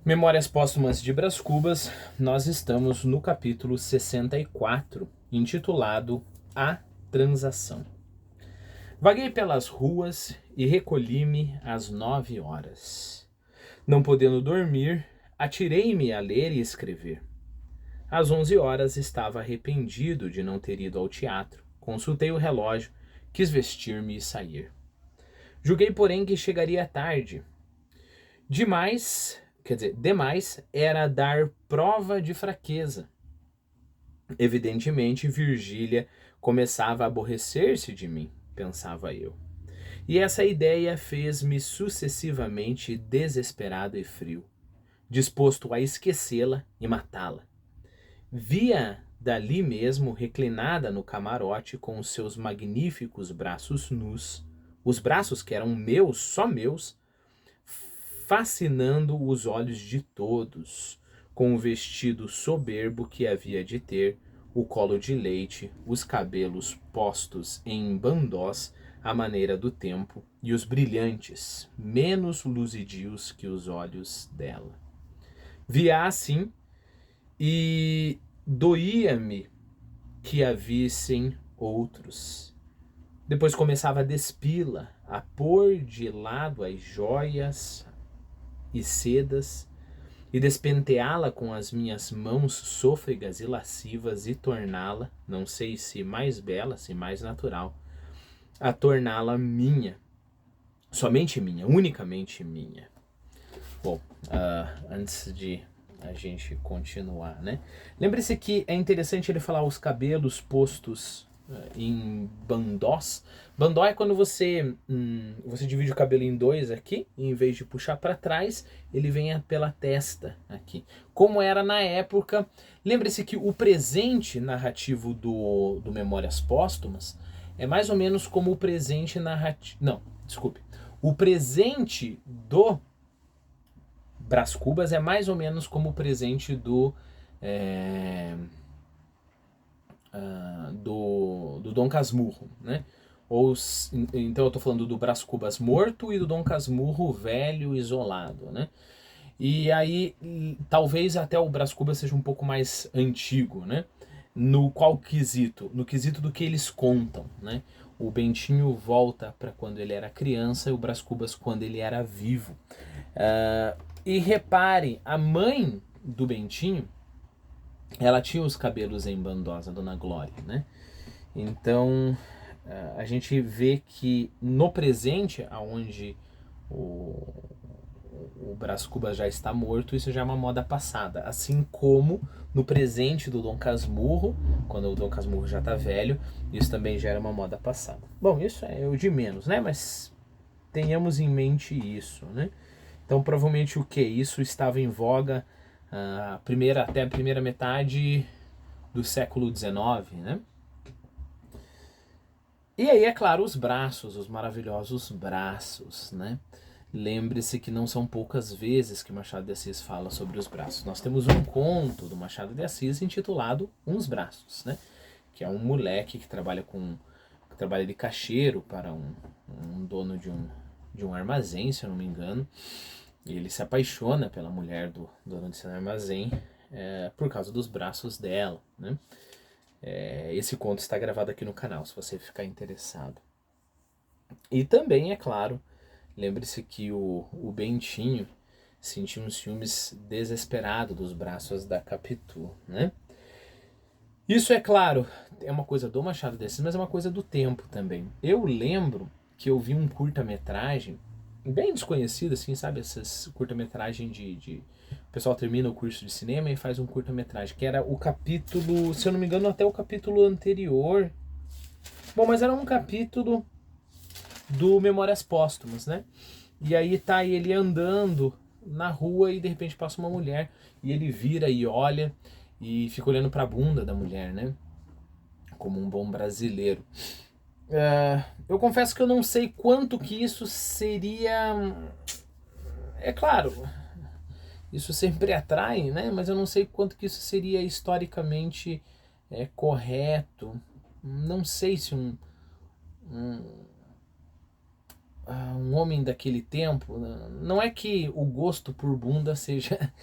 Memórias Póstumas de Brás Cubas, nós estamos no capítulo 64, intitulado A Transação. Vaguei pelas ruas e recolhi-me às 9 horas. Não podendo dormir, atirei-me a ler e escrever. Às 11 horas estava arrependido de não ter ido ao teatro. Consultei o relógio, quis vestir-me e sair. Julguei, porém, que chegaria tarde. Demais era dar prova de fraqueza. Evidentemente, Virgília começava a aborrecer-se de mim, pensava eu. E essa ideia fez-me sucessivamente desesperado e frio, disposto a esquecê-la e matá-la. Via dali mesmo, reclinada no camarote com os seus magníficos braços nus, os braços que eram meus, só meus, fascinando os olhos de todos, com o vestido soberbo que havia de ter, o colo de leite, os cabelos postos em bandós à maneira do tempo e os brilhantes, menos luzidios que os olhos dela. Via assim e doía-me que a vissem outros. Depois começava a despi-la, a pôr de lado as joias e sedas, e despenteá-la com as minhas mãos sôfregas e lascivas e torná-la, não sei se mais bela, se mais natural, a torná-la minha, somente minha, unicamente minha. Bom, antes de a gente continuar, né? Lembre-se que é interessante ele falar os cabelos postos em bandós. Bandó é quando você divide o cabelo em dois aqui, e em vez de puxar para trás, ele vem pela testa aqui. Como era na época, lembre-se que o presente narrativo do Memórias Póstumas é mais ou menos como o presente narrativo... Não, desculpe. O presente do Brás Cubas é mais ou menos como o presente do Dom Casmurro, né? Então eu tô falando do Brás Cubas morto e do Dom Casmurro velho, isolado, né? E aí, talvez até o Brás Cubas seja um pouco mais antigo, né? No qual quesito? No quesito do que eles contam, né? O Bentinho volta para quando ele era criança e o Brás Cubas quando ele era vivo. E repare, a mãe do Bentinho, ela tinha os cabelos em bandós, a Dona Glória, né? Então, a gente vê que no presente, onde o Brás Cubas já está morto, isso já é uma moda passada. Assim como no presente do Dom Casmurro, quando o Dom Casmurro já está velho, isso também já era uma moda passada. Bom, isso é o de menos, né? Mas tenhamos em mente isso, né? Então, provavelmente o que? Isso estava em voga até a primeira metade do século XIX, né? E aí, é claro, os braços, os maravilhosos braços, né? Lembre-se que não são poucas vezes que Machado de Assis fala sobre os braços. Nós temos um conto do Machado de Assis intitulado Uns Braços, né? Que é um moleque que trabalha de caixeiro para um dono de um armazém, se eu não me engano. E ele se apaixona pela mulher do dono desse armazém por causa dos braços dela, né? Esse conto está gravado aqui no canal, se você ficar interessado. E também, é claro, lembre-se que o Bentinho sentia um ciúmes desesperado dos braços da Capitu, né? Isso, é claro, é uma coisa do Machado de Assis, mas é uma coisa do tempo também. Eu lembro que eu vi um curta-metragem bem desconhecido, assim, sabe? Essas curta-metragem O pessoal termina o curso de cinema e faz um curta-metragem, que era o capítulo, se eu não me engano, até o capítulo anterior. Bom, mas era um capítulo do Memórias Póstumas, né? E aí tá ele andando na rua e de repente passa uma mulher e ele vira e olha e fica olhando pra bunda da mulher, né? Como um bom brasileiro. Eu confesso que eu não sei quanto que isso seria... É claro, isso sempre atrai, né? Mas eu não sei quanto que isso seria historicamente correto. Não sei se um homem daquele tempo, não é que o gosto por bunda seja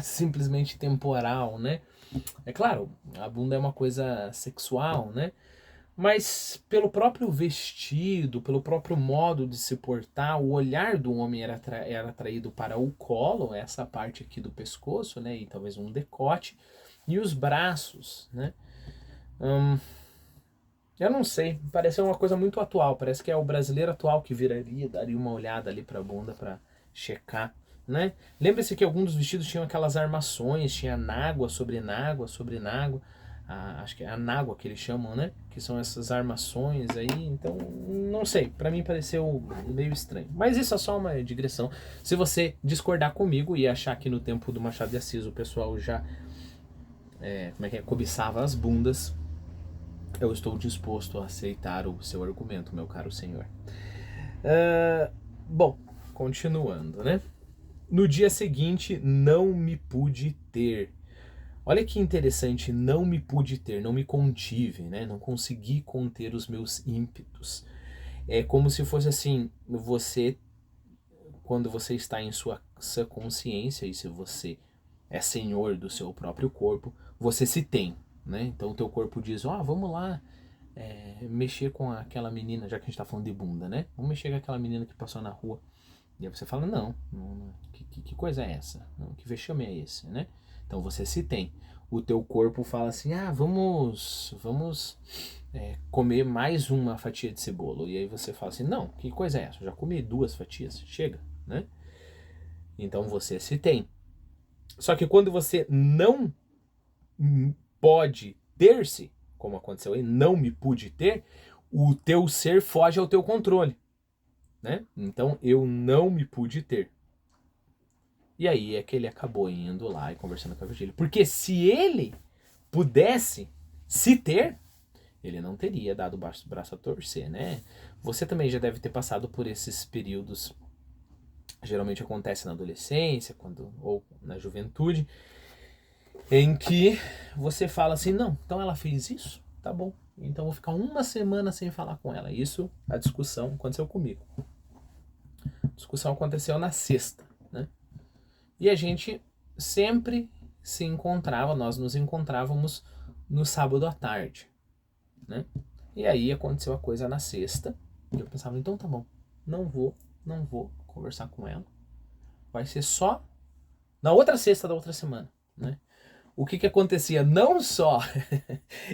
simplesmente temporal, né? É claro, a bunda é uma coisa sexual, né? Mas pelo próprio vestido, pelo próprio modo de se portar, o olhar do homem era atraído para o colo, essa parte aqui do pescoço, né? E talvez um decote, e os braços, né? Eu não sei, pareceu uma coisa muito atual. Parece que é o brasileiro atual que viraria, daria uma olhada ali pra bunda pra checar, né? Lembra-se que alguns dos vestidos tinham aquelas armações, tinha nágua sobre nágua sobre nágua. Acho que é a nágua que eles chamam, né? Que são essas armações aí. Então, não sei, pra mim pareceu meio estranho. Mas isso é só uma digressão. Se você discordar comigo e achar que no tempo do Machado de Assis o pessoal já cobiçava as bundas, eu estou disposto a aceitar o seu argumento, meu caro senhor. Bom, continuando, né? No dia seguinte, não me pude ter. Olha que interessante, não me pude ter, não me contive, né? Não consegui conter os meus ímpetos. É como se fosse assim, quando você está em sua consciência, e se você é senhor do seu próprio corpo, você se tem, né? Então o teu corpo diz, vamos lá, mexer com aquela menina, já que a gente tá falando de bunda, né? Vamos mexer com aquela menina que passou na rua. E aí você fala, não, que coisa é essa? Não, que vexame é esse, né? Então você se tem. O teu corpo fala assim, vamos comer mais uma fatia de cebola. E aí você fala assim, não, que coisa é essa? Eu já comi 2 fatias, chega, né? Então você se tem. Só que quando você não pode ter-se, como aconteceu aí, não me pude ter, o teu ser foge ao teu controle, né? Então eu não me pude ter. E aí é que ele acabou indo lá e conversando com a Virgília. Porque se ele pudesse se ter, ele não teria dado o braço a torcer, né? Você também já deve ter passado por esses períodos, geralmente acontece na adolescência, ou na juventude, em que você fala assim, não, então ela fez isso, tá bom, então vou ficar uma semana sem falar com ela. Isso, a discussão aconteceu comigo. A discussão aconteceu na sexta, né? E a gente sempre se encontrava, nós nos encontrávamos no sábado à tarde, né? E aí aconteceu a coisa na sexta, e eu pensava, então tá bom, não vou conversar com ela, vai ser só na outra sexta da outra semana, né? O que acontecia? Não só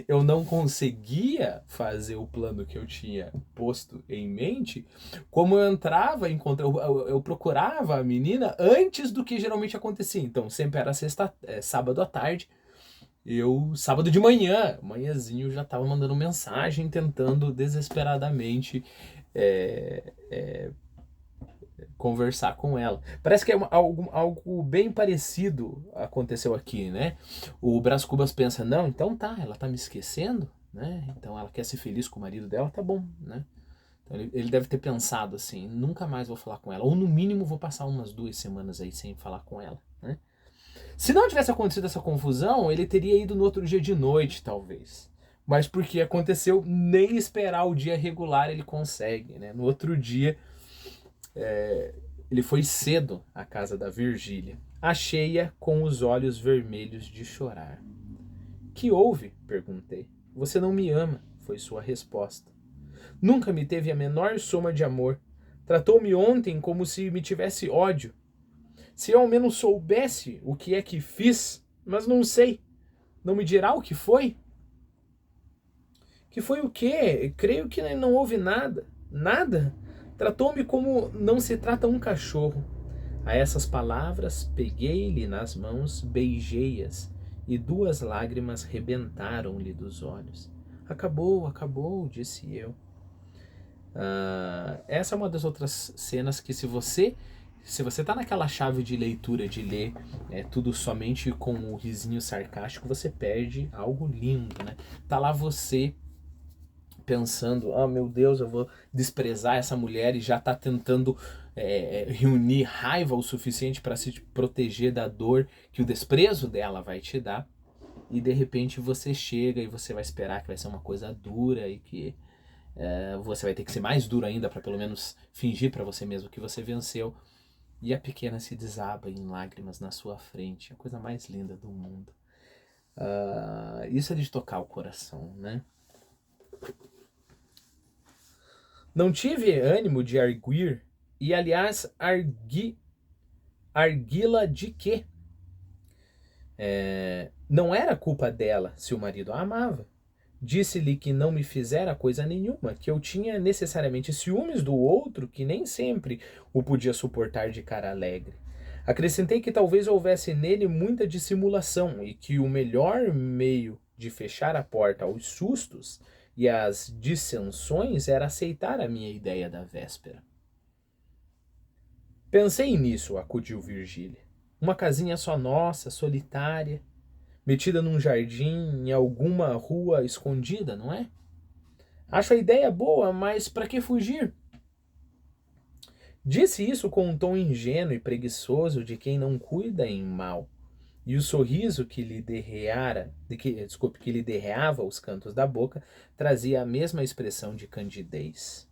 eu não conseguia fazer o plano que eu tinha posto em mente, como eu entrava, eu procurava a menina antes do que geralmente acontecia. Então sempre era sábado à tarde, sábado de manhãzinho, já estava mandando mensagem, tentando desesperadamente conversar com ela. Parece que algo bem parecido aconteceu aqui, né? O Brás Cubas pensa, não, então tá, ela tá me esquecendo, né? Então ela quer ser feliz com o marido dela, tá bom, né? Então ele deve ter pensado assim, nunca mais vou falar com ela, ou no mínimo vou passar umas 2 semanas aí sem falar com ela, né? Se não tivesse acontecido essa confusão, ele teria ido no outro dia de noite, talvez. Mas porque aconteceu, nem esperar o dia regular ele consegue, né? No outro dia, ele foi cedo à casa da Virgília. Achei-a com os olhos vermelhos de chorar. Que houve? Perguntei. Você não me ama, foi sua resposta. Nunca me teve a menor soma de amor. Tratou-me ontem como se me tivesse ódio. Se eu ao menos soubesse o que é que fiz, mas não sei. Não me dirá o que foi? Que foi o quê? Creio que não houve nada. Nada? Tratou-me como não se trata um cachorro. A essas palavras, peguei-lhe nas mãos, beijei-as, e 2 lágrimas rebentaram-lhe dos olhos. Acabou, disse eu. Essa é uma das outras cenas que se você tá naquela chave de leitura de ler tudo somente com o risinho sarcástico, você perde algo lindo, né? Tá lá você pensando, meu Deus, eu vou desprezar essa mulher, e já tá tentando reunir raiva o suficiente para se proteger da dor que o desprezo dela vai te dar, e de repente você chega e você vai esperar que vai ser uma coisa dura e que Você vai ter que ser mais duro ainda para pelo menos fingir para você mesmo que você venceu. E a pequena se desaba em lágrimas na sua frente. A coisa mais linda do mundo. Isso é de tocar o coração, né? Não tive ânimo de arguir, e aliás, argui-la de quê? Não era culpa dela se o marido a amava. Disse-lhe que não me fizera coisa nenhuma, que eu tinha necessariamente ciúmes do outro, que nem sempre o podia suportar de cara alegre. Acrescentei que talvez houvesse nele muita dissimulação e que o melhor meio de fechar a porta aos sustos e às dissensões era aceitar a minha ideia da véspera. Pensei nisso, acudiu Virgília. Uma casinha só nossa, solitária, metida num jardim, em alguma rua escondida, não é? Acho a ideia boa, mas para que fugir? Disse isso com um tom ingênuo e preguiçoso de quem não cuida em mal. E o sorriso que lhe que lhe derreava os cantos da boca trazia a mesma expressão de candidez.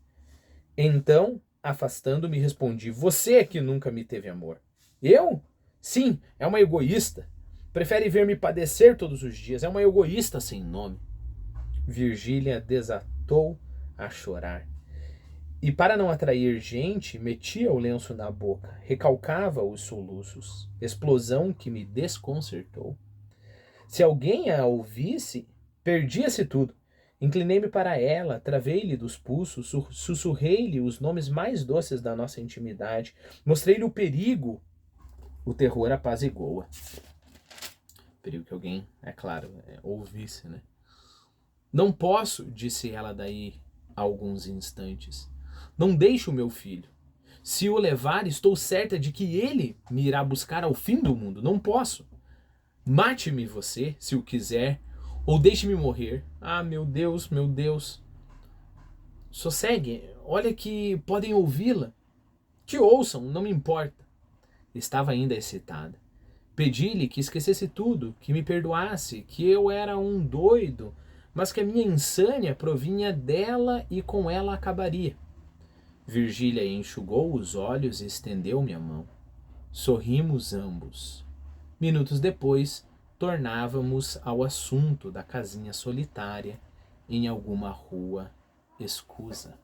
Então, afastando-me, respondi: Você é que nunca me teve amor. Eu? Sim, é uma egoísta. Prefere ver-me padecer todos os dias. É uma egoísta sem nome. Virgília desatou a chorar. E para não atrair gente, metia o lenço na boca, recalcava os soluços, explosão que me desconcertou. Se alguém a ouvisse, perdia-se tudo. Inclinei-me para ela, travei-lhe dos pulsos, sussurrei-lhe os nomes mais doces da nossa intimidade, mostrei-lhe o perigo. O terror apazigou-a. Perigo que alguém, é claro, ouvisse, né? Não posso, disse ela daí a alguns instantes. Não deixe o meu filho. Se o levar, estou certa de que ele me irá buscar ao fim do mundo. Não posso. Mate-me você, se o quiser, ou deixe-me morrer. Ah, meu Deus, meu Deus. Sossegue, olha que podem ouvi-la. Que ouçam, não me importa. Estava ainda excitada. Pedi-lhe que esquecesse tudo, que me perdoasse, que eu era um doido, mas que a minha insânia provinha dela e com ela acabaria. Virgília enxugou os olhos e estendeu-me a mão. Sorrimos ambos. Minutos depois, tornávamos ao assunto da casinha solitária em alguma rua escusa.